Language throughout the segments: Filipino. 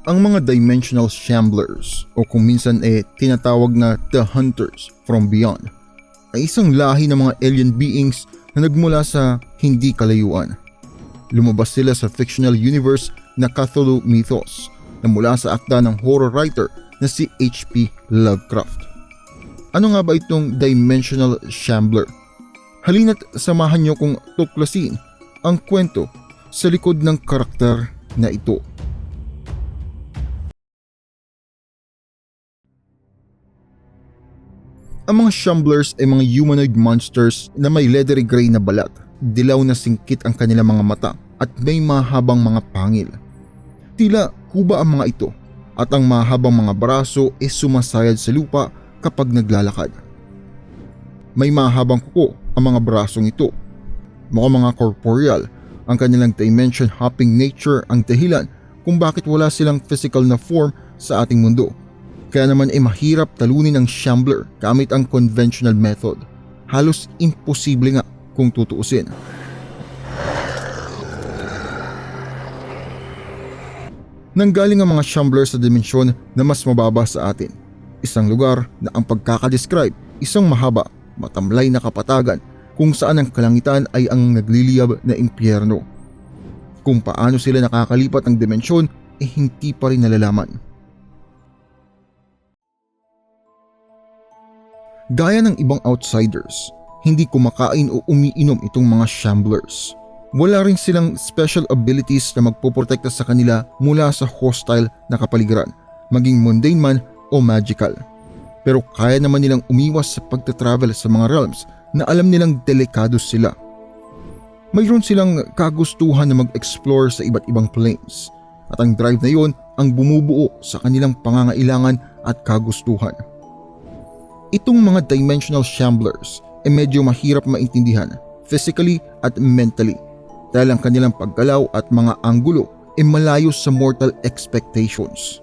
Ang mga dimensional shamblers o kung minsan tinatawag na The Hunters from Beyond ay isang lahi ng mga alien beings na nagmula sa hindi kalayuan. Lumabas sila sa fictional universe na Cthulhu mythos na mula sa akda ng horror writer na si H.P. Lovecraft. Ano nga ba itong dimensional shambler? Halina't samahan niyo kong tuklasin ang kwento sa likod ng karakter na ito. Ang mga shamblers ay mga humanoid monsters na may leathery gray na balat, dilaw na singkit ang kanilang mga mata at may mahabang mga pangil. Tila kuba ang mga ito at ang mahabang mga braso ay sumasayad sa lupa kapag naglalakad. May mahabang kuko ang mga brasong ito. Mukhang mga corporeal, ang kanilang dimension hopping nature ang dahilan kung bakit wala silang physical na form sa ating mundo. Kaya naman ay mahirap talunin ang shambler gamit ang conventional method. Halos imposible nga kung tutuusin. Nanggaling ang mga shambler sa dimensyon na mas mababa sa atin. Isang lugar na ang pagkakadescribe, isang mahaba, matamlay na kapatagan kung saan ang kalangitan ay ang nagliliyab na impyerno. Kung paano sila nakakalipat ng dimensyon hindi pa rin nalalaman. Gaya ng ibang outsiders, hindi kumakain o umiinom itong mga shamblers. Wala rin silang special abilities na magpoprotekta sa kanila mula sa hostile na kapaligiran, maging mundane man o magical. Pero kaya naman nilang umiwas sa pagtatravel sa mga realms na alam nilang delikado sila. Mayroon silang kagustuhan na mag-explore sa iba't ibang planes at ang drive na yon ang bumubuo sa kanilang pangangailangan at kagustuhan. Itong mga dimensional shamblers ay medyo mahirap maintindihan physically at mentally dahil ang kanilang paggalaw at mga anggulo ay malayo sa mortal expectations.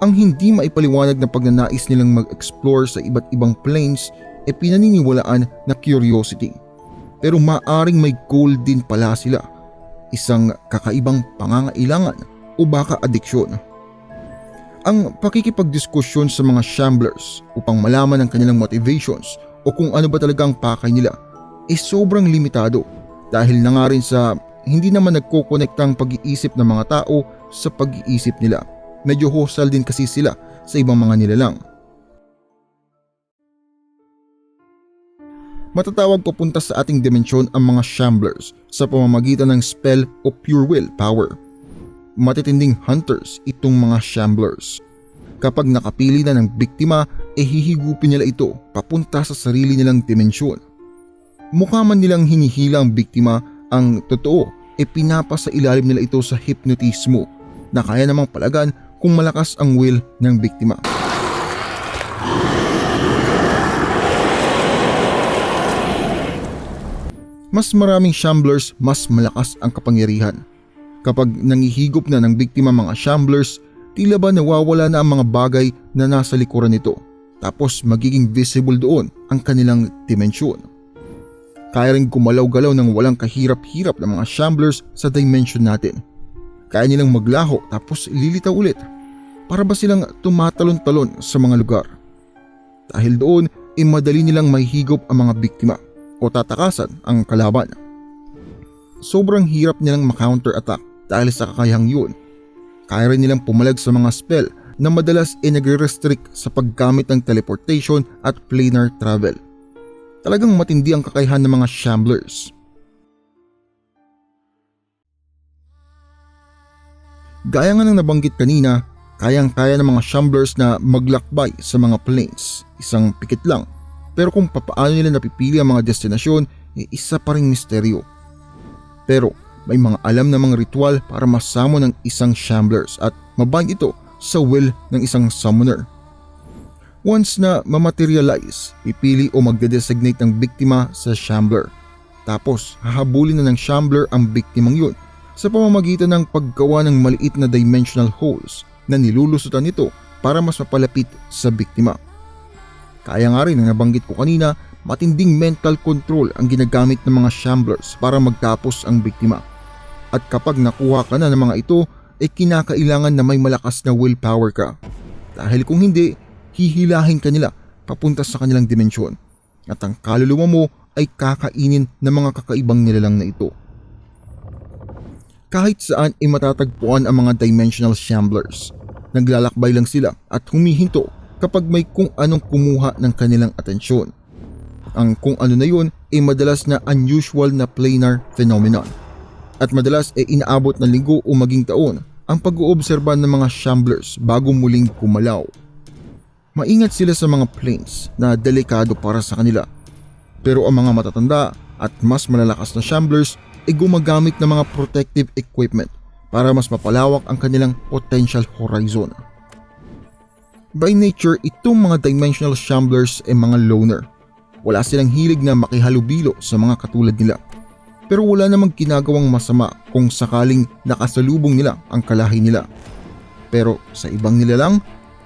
Ang hindi maipaliwanag na pagnanais nilang mag-explore sa iba't ibang planes ay pinaniniwalaan na curiosity. Pero maaring may goal din pala sila, isang kakaibang pangangailangan o baka adiksyon. Ang pakikipagdiskusyon sa mga shamblers upang malaman ang kanilang motivations o kung ano ba talaga ang pakay nila ay sobrang limitado dahil na nga rin sa hindi naman nagkokonektang pag-iisip ng mga tao sa pag-iisip nila. Medyo hostile din kasi sila sa ibang mga nilalang. Matatawag papunta sa ating dimensyon ang mga shamblers sa pamamagitan ng spell o pure will power. Matitinding hunters itong mga shamblers. Kapag nakapili na ng biktima, hihigupin nila ito papunta sa sarili nilang dimensyon. Mukha man nilang hinihila ang biktima, ang totoo pinapasa ilalim nila ito sa hypnotismo na kaya namang palagan kung malakas ang will ng biktima. Mas maraming shamblers, mas malakas ang kapangyarihan. Kapag nangihigop na ng biktima mga shamblers, tila ba nawawala na ang mga bagay na nasa likuran nito, tapos magiging visible doon ang kanilang dimensyon. Kaya rin gumalaw-galaw ng walang kahirap-hirap ng mga shamblers sa dimension natin. Kaya nilang maglaho tapos lilitaw ulit. Para ba silang tumatalon-talon sa mga lugar? Dahil doon, madali nilang mahihigop ang mga biktima o tatakasan ang kalaban. Sobrang hirap nilang ma-counter-attack dahil sa kakayahang yun. Kaya rin nilang pumalag sa mga spell na madalas nagre-restrict sa paggamit ng teleportation at planar travel. Talagang matindi ang kakayahan ng mga shamblers. Gaya nga ng nabanggit kanina, kayang-kaya ng mga shamblers na maglakbay sa mga planes, isang pikit lang. Pero kung papaano nila napipili ang mga destinasyon, isa pa ring misteryo. Pero may mga alam na mga ritual para masamo ng isang shamblers at mabind ito sa will ng isang summoner. Once na mamaterialize, pipili o magde-designate ng biktima sa shambler. Tapos hahabulin na ng shambler ang biktimang yun sa pamamagitan ng paggawa ng maliit na dimensional holes na nilulusutan nito para mas mapalapit sa biktima. Kaya nga rin ang nabanggit ko kanina, matinding mental control ang ginagamit ng mga shamblers para magtapos ang biktima. At kapag nakuha ka na ng mga ito, ay kinakailangan na may malakas na willpower ka. Dahil kung hindi, hihilahin ka nila papunta sa kanilang dimensyon at ang kaluluwa mo ay kakainin ng mga kakaibang nilalang na ito. Kahit saan ay matatagpuan ang mga dimensional shamblers. Naglalakbay lang sila at humihinto kapag may kung anong kumuha ng kanilang atensyon. Ang kung ano na yun ay madalas na unusual na planar phenomenon. At madalas ay inaabot ng linggo o maging taon ang pag-oobserba ng mga shamblers bago muling kumalaw. Maingat sila sa mga planes na delikado para sa kanila. Pero ang mga matatanda at mas malalakas na shamblers ay gumagamit ng mga protective equipment para mas mapalawak ang kanilang potential horizon. By nature, itong mga dimensional shamblers ay mga loner. Wala silang hilig na makihalubilo sa mga katulad nila. Pero wala namang ginagawang masama kung sakaling nakasalubong nila ang kalahi nila. Pero sa ibang nilalang,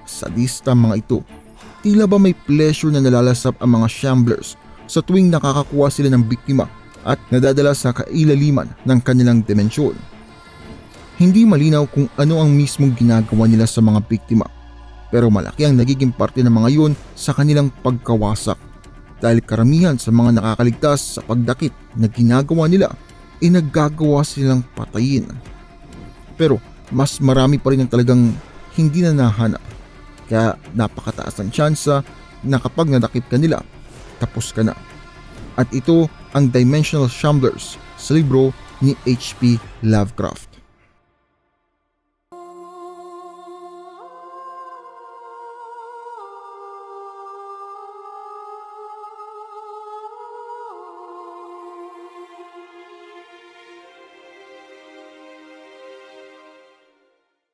sadista mga ito. Tila ba may pleasure na nalalasap ang mga shamblers sa tuwing nakakakuha sila ng biktima at nadadala sa kailaliman ng kanilang dimensyon. Hindi malinaw kung ano ang mismong ginagawa nila sa mga biktima, pero malaki ang nagiging parte ng mga yun sa kanilang pagkawasak dahil karamihan sa mga nakakaligtas sa pagdakip na ginagawa nila ay naggagawa silang patayin. Pero mas marami pa rin ang talagang hindi na nahanap, kaya napakataas ang tsansa na kapag nadakip ka nila, tapos ka na. At ito ang Dimensional Shamblers sa libro ni H.P. Lovecraft.